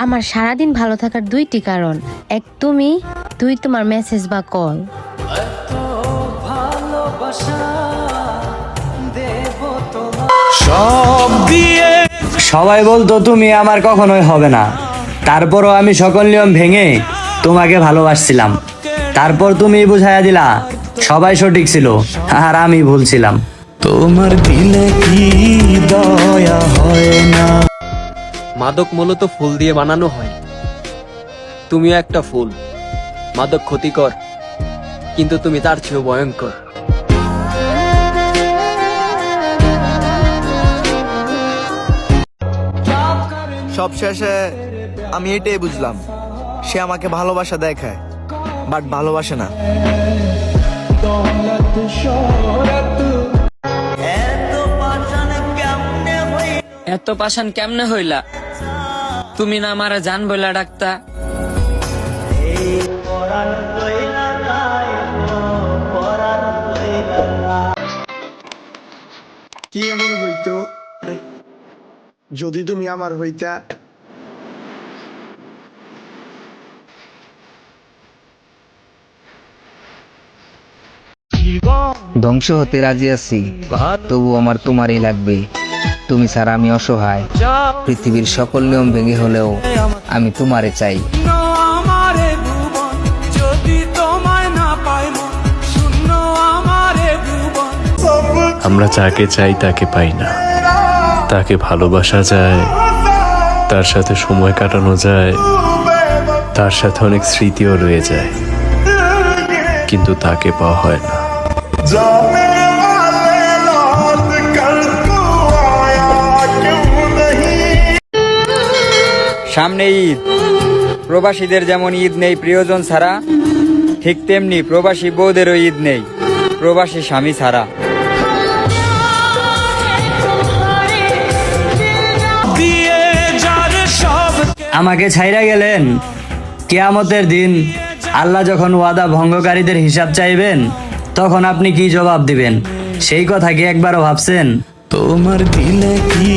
আমার সারাদিন ভালো থাকার দুইটি কারণ, এক তুমি, দুই তোমার মেসেজ বা কল। সবাই বলতো তুমি আমার কখনোই হবে না, তারপরও আমি সকল নিয়ম ভেঙে তোমাকে ভালোবাসছিলাম। তারপর তুমি বুঝাইয়া দিলা সবাই সঠিক ছিল আর আমি ভুল ছিলাম। তোমার দিলে কি দয়া হয় না? মাদক মূলত ফুল দিয়ে বানানো হয়। তুমিও একটা ফুল। মাদক ক্ষতিকর, কিন্তু তুমি তার চেয়েও ভয়ঙ্কর। সব শেষে আমি এটাই বুঝলাম, সে আমাকে ভালোবাসা দেখায় বাট ভালোবাসে না। এত পাশান কেমনে হইলা? তুমি না আমারে জান বইলা ডাকতা। কি এমন হইতো যদি তুমি আমার হইতা? ধ্বংস হতে রাজি আছি, তবু আমার তোমারই লাগবে। তুমি ছাড়া আমি অসহায়, পৃথিবীর সকল নিয়ম ভেঙে হলেও আমি তোমারে চাই। আমরা যাকে চাই তাকে পাই না, তাকে ভালোবাসা যায়, তার সাথে সময় কাটানো যায়, তার সাথে অনেক স্মৃতিও রয়ে যায়, কিন্তু তাকে পাওয়া হয় না। সামনে ঈদ, প্রবাসীদের যেমন ঈদ নেই প্রিয়জন ছাড়া, ঠিক তেমনি প্রবাসী বউদেরও ঈদ নেই প্রবাসী স্বামী ছাড়া। আমাকে ছাইরা গেলেন, কিয়ামতের দিন আল্লাহ যখন ওয়াদা ভঙ্গকারীদের হিসাব চাইবেন, তখন আপনি কি জবাব দিবেন? সেই কথা কি একবারও ভাবছেন? তোমার দিলে কি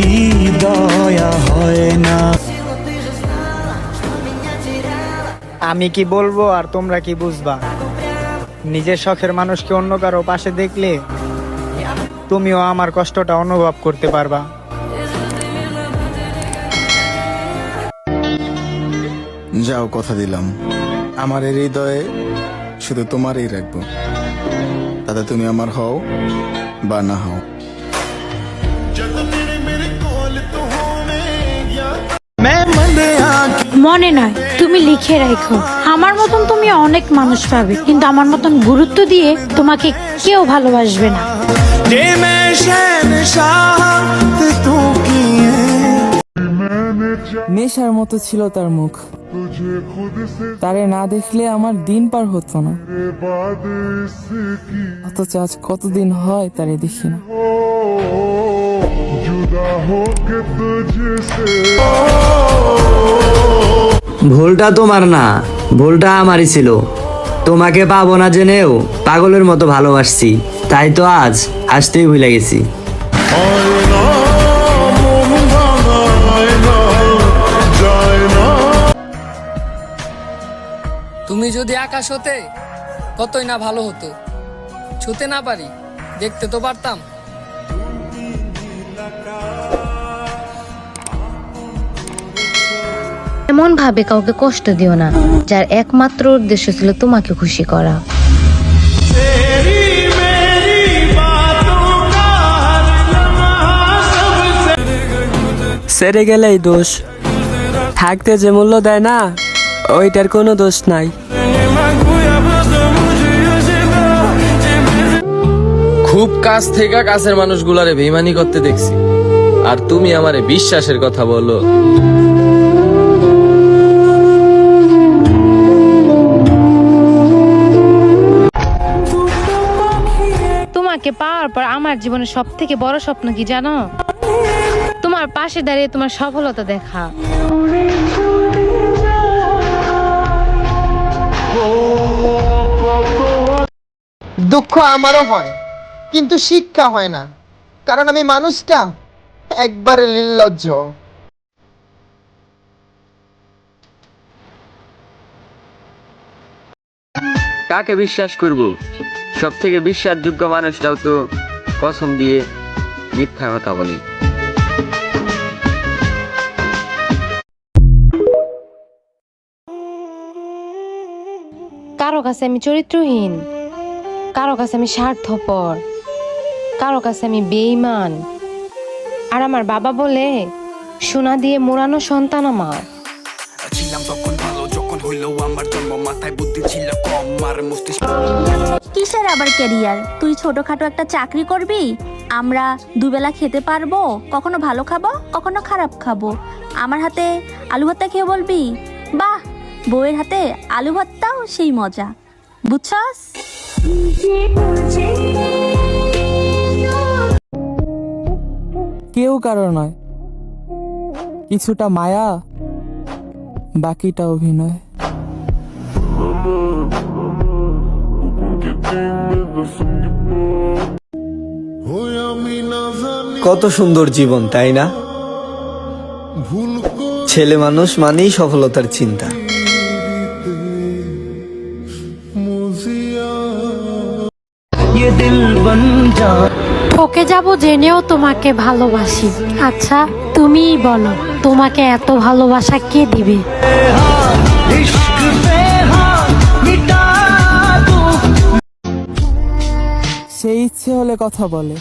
দয়া হয় না? আমি কি বলবো আর তোমরা কি বুঝবা? নিজের শখের মানুষকে অন্য কারো পাশে দেখলে তুমিও আমার কষ্টটা অনুভব করতে পারবা। যাও, কথা দিলাম আমার এই হৃদয়ে শুধু তোমারই রাখবো, তাতে তুমি আমার হও বা না হও। মনে নয়, তুমি লিখে রাখো, আমার মতন তুমি অনেক মানুষ পাবে, কিন্তু আমার মতন গুরুত্ব দিয়ে তোমাকে কেউ ভালোবাসবে না। নেশার মতো ছিল তার মুখ, তারে না দেখলে আমার দিন পার হতো না, অথচ আজ কতদিন হয় তারে দেখি না। ভুলটা তোমার না, ভুলটা আমারই ছিল। তোমাকে পাবো না জেনেও পাগলের মতো ভালোবাসছি, তাই তো আজ আসতেই ভুলে গেছি। তুমি যদি আকাশ হতে কতই না ভালো হতো। ছুতে না পারি, দেখতে তো পারতাম। এমন ভাবে কাউকে কষ্ট দিও না, যার একমাত্র উদ্দেশ্য ছিল তোমাকে খুশি করা। সেরে গেলেই দোষ, থাকতে যে মূল্য দেয় না ওইটার কোনো দোষ নাই। খুব কাছ থেকে কাছের মানুষগুলারে বেইমানি করতে দেখছি, আর তুমি আমারে বিশ্বাসের কথা বলো। তোমাকে পাওয়ার পর আমার জীবনের সব থেকে বড় স্বপ্ন কি জানো? তোমার পাশে দাঁড়িয়ে তোমার সফলতা দেখা। দুঃখ আমারও হয়, কিন্তু শিক্ষা হয় না, কারণ আমি মানুষটা একবারে নির্লজ্জ। কাকে বিশ্বাস করব? সব থেকে বিশ্বাসযোগ্য মানুষটাও তো কসম দিয়ে মিথ্যা কথা বলে। কারো কাছে আমি চরিত্রহীন, কারো কাছে আমি স্বার্থপর, কারো কাছে আমি বেঈমান। আর আমার বাবা বলে সোনা দিয়ে মোড়ানো সন্তান আমার। কিসের আবার ক্যারিয়ার? তুই ছোটখাটো একটা চাকরি করবি, আমরা দুবেলা খেতে পারবো, কখনো ভালো খাবো কখনো খারাপ খাবো। আমার হাতে আলু ভর্তা খেয়ে বলবি বাহ, বউয়ের হাতে আলু ভর্তাও সেই মজা, বুঝছস? কেউ কারো নয়, কিছুটা মায়া, বাকিটা অভিনয়। কত সুন্দর জীবন, তাই না? ছেলে মানুষ মানেই সফলতার চিন্তা। ঠকে যাব জেনেও তোমাকে ভালোবাসি। আচ্ছা তুমিই বলো, তোমাকে এত ভালোবাসা কে দিবে? সেই ইচ্ছে হলে কথা বলে,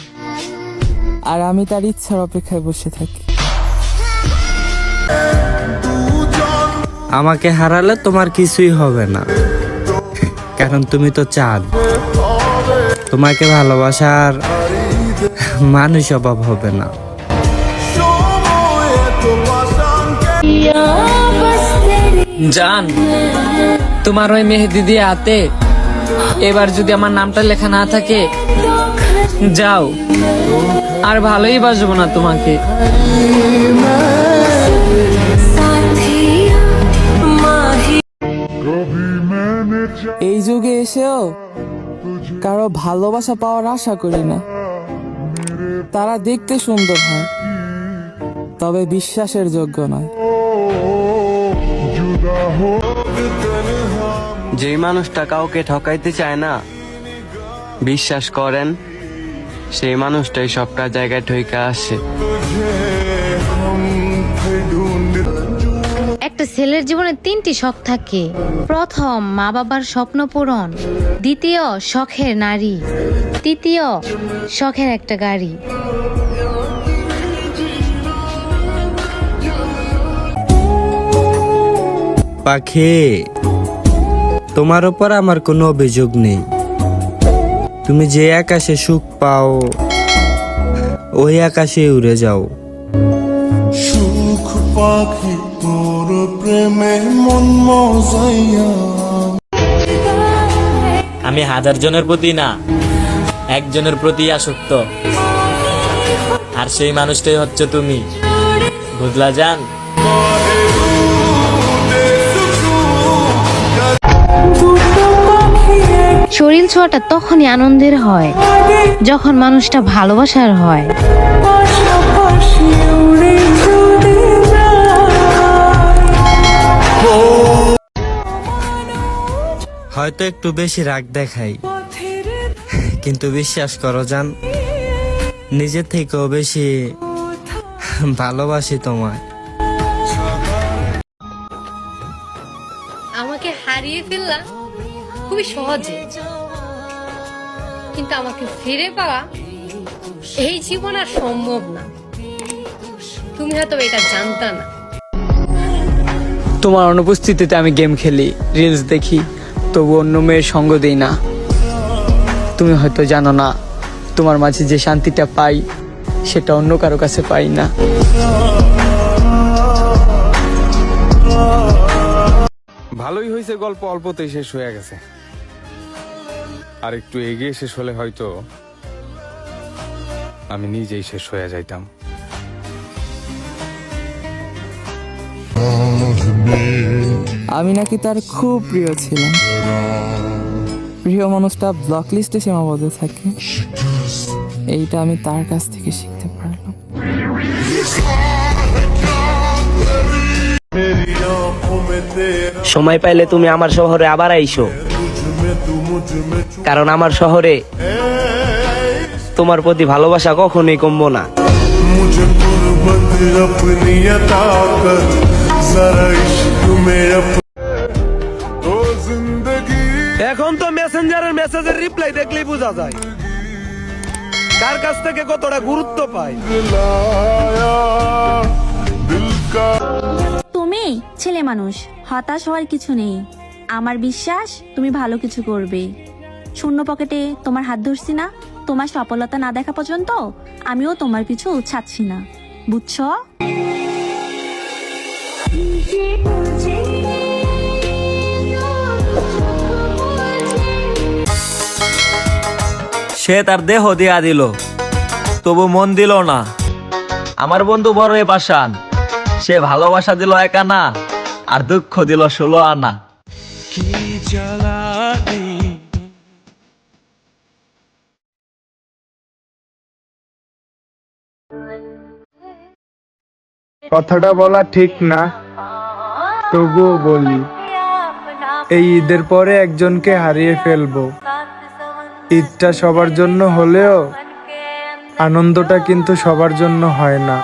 আর আমি তার ইচ্ছার অপেক্ষায় বসে থাকি। আমাকে হারালে তোমার কিছুই হবে না, কারণ তুমি তো চাঁদ। তোমাকে ভালোবাসার মানুষ অভাব হবে না। জান, তোমার ওই মেহেদি দিয়ে হাতে এবার যদি আমার নামটা লেখা না থাকে, যাও, আর ভালোই বাসবো না তোমাকে। এই যুগে এসেও কারো ভালোবাসা পাওয়ার আশা করি না। তারা দেখতে সুন্দর হয়, তবে বিশ্বাসের যোগ্য নয়। যে মানুষটা কাউকে ঠকাইতে চায় না, বিশ্বাস করেন, সেই মানুষটাই সবটা জায়গায় ঠইকা আসে। একটা ছেলের জীবনে 3টি শখ থাকে। প্রথম, মা বাবার স্বপ্ন পূরণ। দ্বিতীয়, শখের নারী। তৃতীয়, শখের একটা গাড়ি। পাখি, তোমার উপর আমার কোনো অভিযোগ নেই। তুমি যে আকাশে সুখ পাও, ওই আকাশে উড়ে যাও। সুখ পাখি তোর প্রেমে মন মজাইয়া। আমি 1000 জনের প্রতি না, একজনের প্রতি আসক্ত, আর সেই মানুষটাই হচ্ছে তুমি। বুঝলা জান? শরীর ছোঁয়াটা তখনই আনন্দের হয় যখন মানুষটা ভালোবাসার হয়। হয়তো একটু বেশি রাগ দেখাই, কিন্তু বিশ্বাস করো জান, নিজের থেকেও বেশি ভালোবাসি তোমায়। আমাকে হারিয়ে ফেললা খুবই সহজে, কিন্তু আমাকে ফিরে পাওয়া এই জীবন আর সম্ভব না। তুমি হয়তো এটা জানতা না। তোমার অনুপস্থিতিতে আমি গেম খেলি, রিলস দেখি, তবু অন্য মেয়ের সঙ্গ দিই না। তুমি হয়তো জানো না, তোমার মাঝে যে শান্তিটা পাই, সেটা অন্য কারো কাছে পাই না। ভালোই হয়েছে, গল্প অল্পতেই শেষ হয়ে গেছে। আর একটু এগিয়ে শেষ হলে হয়তো আমি নিজেই শেষ হয়ে যাইতাম। আমি নাকি তার খুব প্রিয় ছিলাম। প্রিয় মানুষটা ব্লক লিস্টে সীমাবদ্ধ থাকে, এইটা আমি তার কাছ থেকে শিখতে পারলাম। সময় পাইলে তুমি আমার শহরে আবার আইসো। কারণ আমার শহরে তোমার প্রতি ভালোবাসা কখনোই কমবো না। मुझे गुर्बत अपनी अता कर जरा इश्क में तो जिंदगी। এখন তো মেসেঞ্জারের মেসেজের রিপ্লাই দেখলেই বোঝা যায় কার কাছ থেকে কতটা গুরুত্ব পায়। তুমি ছেলে মানুষ, হতাশ হওয়ার কিছু নেই। আমার বিশ্বাস তুমি ভালো কিছু করবে। শূন্য পকেটে তোমার হাত ধরছি না, তোমার সফলতা না দেখা পর্যন্ত আমিও তোমার পিছু ছাড়ছি না, বুঝছো? সে তার দেহ দিয়া দিল, তবু মন দিল না। আমার বন্ধু বড় পাষাণ, সে ভালোবাসা দিল 1 আনা আর দুঃখ দিল 16 আনা। কথাটা বলা ঠিক না, তবুও বলি, এই ঈদের পরে একজনকে হারিয়ে ফেলবো। ঈদটা সবার জন্য হলেও আনন্দটা কিন্তু সবার জন্য হয় না।